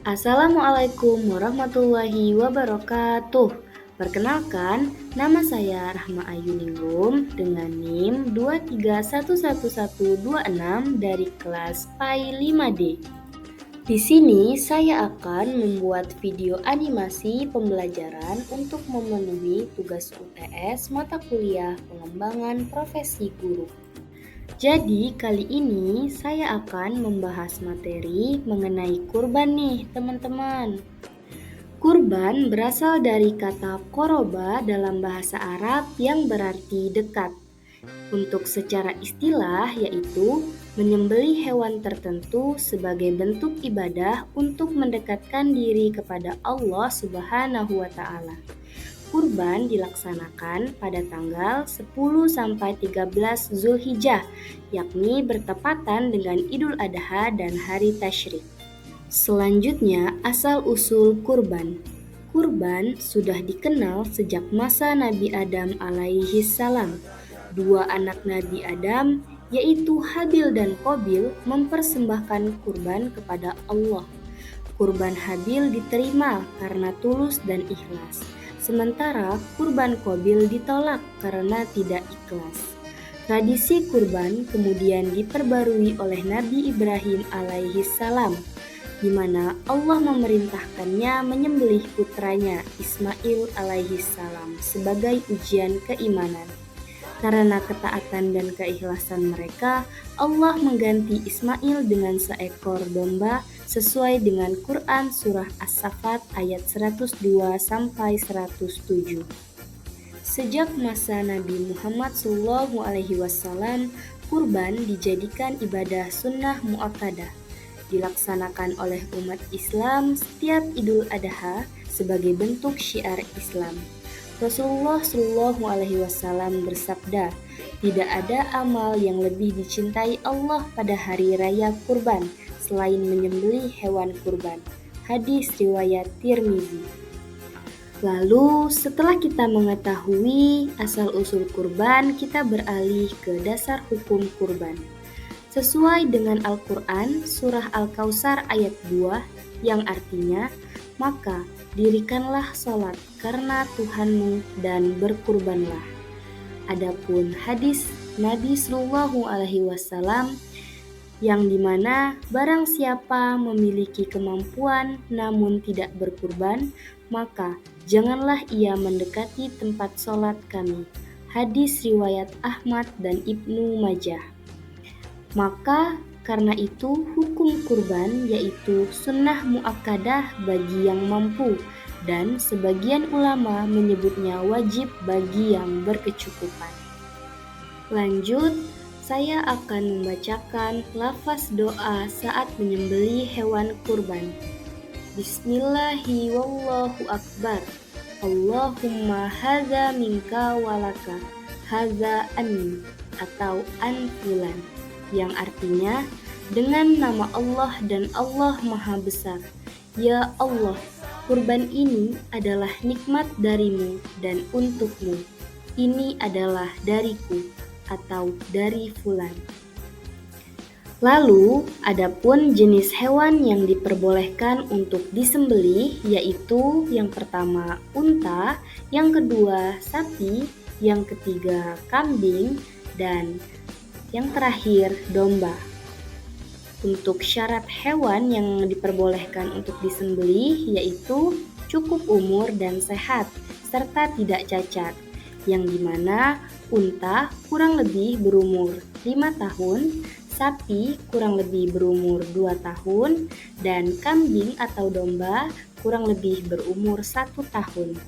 Assalamualaikum warahmatullahi wabarakatuh. Perkenalkan, nama saya Rahma Ayuningrum dengan NIM 2311126 dari kelas PAI 5D. Di sini saya akan membuat video animasi pembelajaran untuk memenuhi tugas UTS mata kuliah pengembangan profesi guru. Jadi kali ini saya akan membahas materi mengenai kurban nih teman-teman. Kurban berasal dari kata koroba dalam bahasa Arab yang berarti dekat. Untuk secara istilah yaitu menyembelih hewan tertentu sebagai bentuk ibadah untuk mendekatkan diri kepada Allah Subhanahu wa taala. Kurban dilaksanakan pada tanggal 10 sampai 13 Zulhijjah, yakni bertepatan dengan Idul Adha dan Hari Tasyrik. Selanjutnya, asal-usul kurban. Kurban sudah dikenal sejak masa Nabi Adam alaihi salam. Dua anak Nabi Adam, yaitu Habil dan Qabil, mempersembahkan kurban kepada Allah. Kurban Habil diterima karena tulus dan ikhlas. Sementara kurban Qabil ditolak karena tidak ikhlas. Tradisi kurban kemudian diperbarui oleh Nabi Ibrahim alaihi salam, di mana Allah memerintahkannya menyembelih putranya Ismail alaihi salam sebagai ujian keimanan. Karena ketaatan dan keikhlasan mereka, Allah mengganti Ismail dengan seekor domba sesuai dengan Quran Surah As-Saffat ayat 102 sampai 107. Sejak masa Nabi Muhammad SAW, kurban dijadikan ibadah sunnah muakkadah, dilaksanakan oleh umat Islam setiap Idul Adha sebagai bentuk syiar Islam. Rasulullah SAW bersabda, tidak ada amal yang lebih dicintai Allah pada hari raya kurban selain menyembelih hewan kurban. Hadis riwayat Tirmizi. Lalu setelah kita mengetahui asal-usul kurban, kita beralih ke dasar hukum kurban. Sesuai dengan Al-Quran, surah Al-Kautsar ayat 2, yang artinya, maka dirikanlah sholat karena Tuhanmu dan berkurbanlah. Adapun hadis Nabi Shallallahu Alaihi Wasallam yang dimana barang siapa memiliki kemampuan namun tidak berkurban, maka janganlah ia mendekati tempat sholat kami. Hadis riwayat Ahmad dan Ibnu Majah. Maka karena itu hukum kurban yaitu sunnah muakkadah bagi yang mampu dan sebagian ulama menyebutnya wajib bagi yang berkecukupan. Lanjut, saya akan membacakan lafaz doa saat menyembelih hewan kurban. Bismillahi wallahu akbar. Allahumma hadza minka walaka, hadza anni atau an fulan, yang artinya dengan nama Allah dan Allah Maha Besar. Ya Allah, kurban ini adalah nikmat darimu dan untukmu. Ini adalah dariku atau dari fulan. Lalu, adapun jenis hewan yang diperbolehkan untuk disembelih yaitu yang pertama unta, yang kedua sapi, yang ketiga kambing, dan yang terakhir domba. Untuk syarat hewan yang diperbolehkan untuk disembelih yaitu cukup umur dan sehat serta tidak cacat, yang dimana unta kurang lebih berumur 5 tahun, sapi kurang lebih berumur 2 tahun, dan kambing atau domba kurang lebih berumur 1 tahun.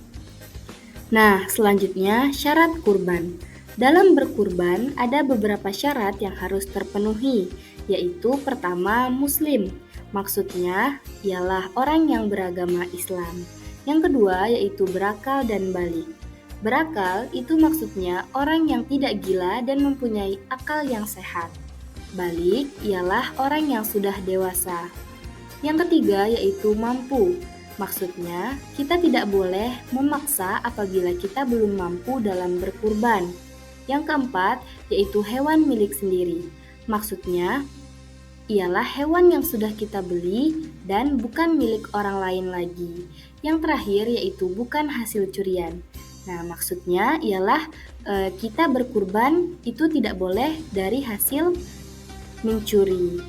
Nah, selanjutnya syarat kurban. Dalam berkurban ada beberapa syarat yang harus terpenuhi, yaitu pertama muslim, maksudnya ialah orang yang beragama Islam. Yang kedua yaitu berakal dan baligh. Berakal itu maksudnya orang yang tidak gila dan mempunyai akal yang sehat. Baligh ialah orang yang sudah dewasa. Yang ketiga yaitu mampu. Maksudnya, kita tidak boleh memaksa apabila kita belum mampu dalam berkurban. Yang keempat, yaitu hewan milik sendiri. Maksudnya, ialah hewan yang sudah kita beli dan bukan milik orang lain lagi. Yang terakhir yaitu bukan hasil curian. Nah, maksudnya ialah kita berkurban itu tidak boleh dari hasil mencuri.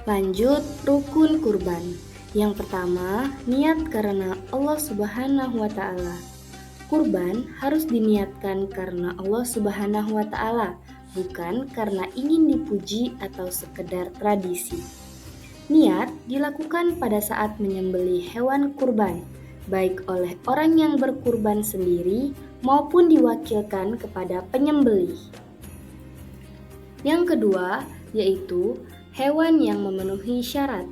Lanjut, rukun kurban. Yang pertama, niat karena Allah Subhanahu wa Ta'ala. Kurban harus diniatkan karena Allah Subhanahu wa Ta'ala, bukan karena ingin dipuji atau sekedar tradisi. Niat dilakukan pada saat menyembelih hewan kurban, baik oleh orang yang berkurban sendiri maupun diwakilkan kepada penyembelih. Yang kedua, yaitu hewan yang memenuhi syarat.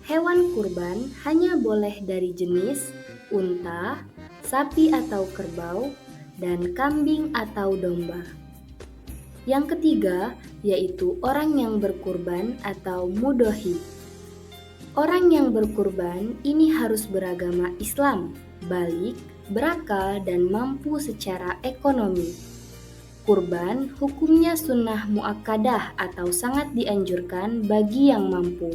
Hewan kurban hanya boleh dari jenis unta, sapi atau kerbau, dan kambing atau domba. Yang ketiga, yaitu orang yang berkurban atau mudhohi. Orang yang berkurban ini harus beragama Islam, balik, berakal, dan mampu secara ekonomi. Kurban hukumnya sunnah muakkadah atau sangat dianjurkan bagi yang mampu,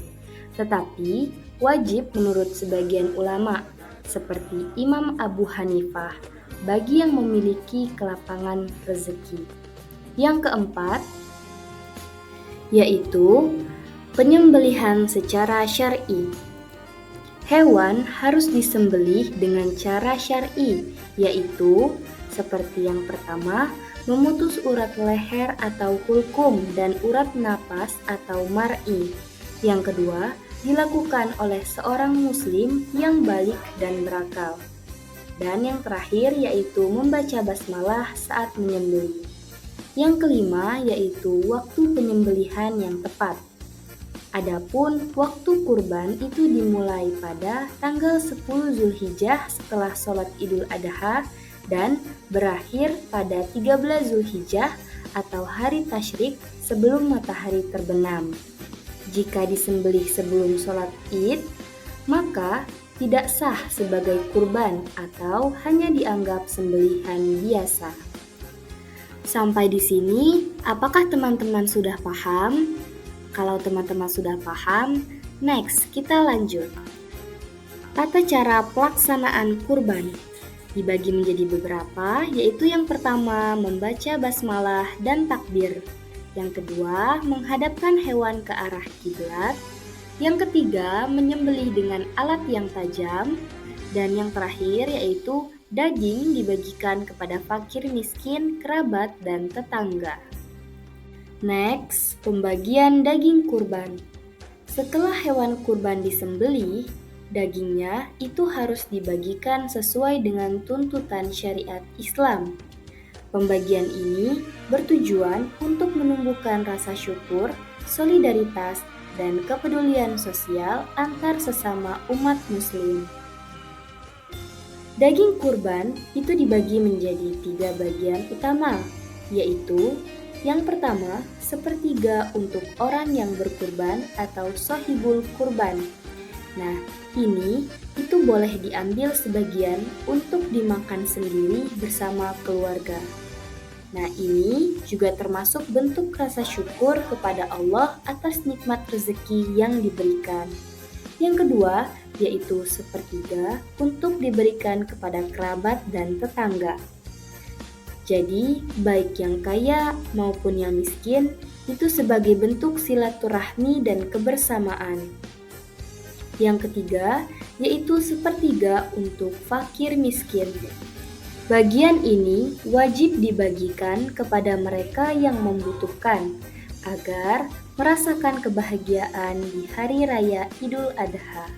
tetapi wajib menurut sebagian ulama, seperti Imam Abu Hanifah, bagi yang memiliki kelapangan rezeki. Yang keempat, yaitu penyembelihan secara syar'i. Hewan harus disembelih dengan cara syar'i, yaitu seperti yang pertama, memutus urat leher atau hulkum dan urat napas atau mar'i. Yang kedua, dilakukan oleh seorang muslim yang balik dan berakal. Dan yang terakhir yaitu membaca basmalah saat menyembelih. Yang kelima yaitu waktu penyembelihan yang tepat. Adapun waktu kurban itu dimulai pada tanggal 10 Zulhijjah setelah sholat Idul Adha dan berakhir pada 13 Zulhijjah atau hari tasyrik sebelum matahari terbenam. Jika disembelih sebelum sholat Id, maka tidak sah sebagai kurban atau hanya dianggap sembelihan biasa. Sampai di sini, apakah teman-teman sudah paham? Kalau teman-teman sudah paham, next kita lanjut. Tata cara pelaksanaan kurban dibagi menjadi beberapa, yaitu yang pertama membaca basmalah dan takbir. Yang kedua, menghadapkan hewan ke arah kiblat. Yang ketiga, menyembelih dengan alat yang tajam. Dan yang terakhir yaitu daging dibagikan kepada fakir miskin, kerabat, dan tetangga. Next, pembagian daging kurban. Setelah hewan kurban disembelih, dagingnya itu harus dibagikan sesuai dengan tuntutan syariat Islam. Pembagian ini bertujuan untuk menumbuhkan rasa syukur, solidaritas, dan kepedulian sosial antar sesama umat muslim. Daging kurban itu dibagi menjadi 3 bagian utama, yaitu yang pertama, sepertiga untuk orang yang berkurban atau sohibul kurban. Nah, ini itu boleh diambil sebagian untuk dimakan sendiri bersama keluarga. Nah, ini juga termasuk bentuk rasa syukur kepada Allah atas nikmat rezeki yang diberikan. Yang kedua, yaitu sepertiga untuk diberikan kepada kerabat dan tetangga. Jadi, baik yang kaya maupun yang miskin, itu sebagai bentuk silaturahmi dan kebersamaan. Yang ketiga, yaitu sepertiga untuk fakir miskin. Bagian ini wajib dibagikan kepada mereka yang membutuhkan, agar merasakan kebahagiaan di Hari Raya Idul Adha.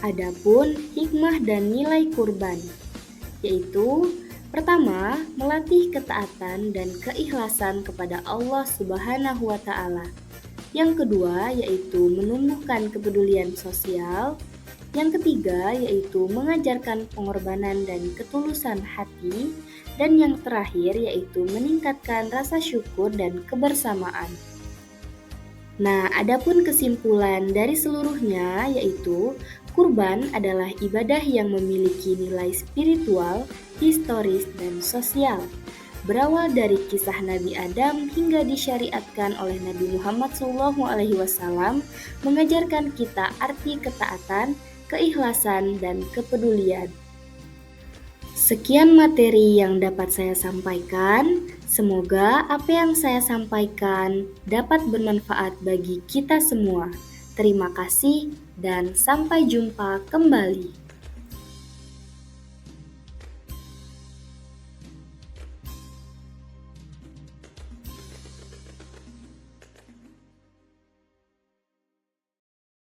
Adapun hikmah dan nilai kurban, yaitu pertama, melatih ketaatan dan keikhlasan kepada Allah Subhanahu wa Ta'ala. Yang kedua, yaitu menumbuhkan kepedulian sosial. Yang ketiga, yaitu mengajarkan pengorbanan dan ketulusan hati. Dan yang terakhir, yaitu meningkatkan rasa syukur dan kebersamaan. Nah, adapun kesimpulan dari seluruhnya, yaitu kurban adalah ibadah yang memiliki nilai spiritual, historis, dan sosial. berawal dari kisah Nabi Adam hingga disyariatkan oleh Nabi Muhammad SAW, mengajarkan kita arti ketaatan, keikhlasan, dan kepedulian. Sekian materi yang dapat saya sampaikan. Semoga apa yang saya sampaikan dapat bermanfaat bagi kita semua. Terima kasih dan sampai jumpa kembali.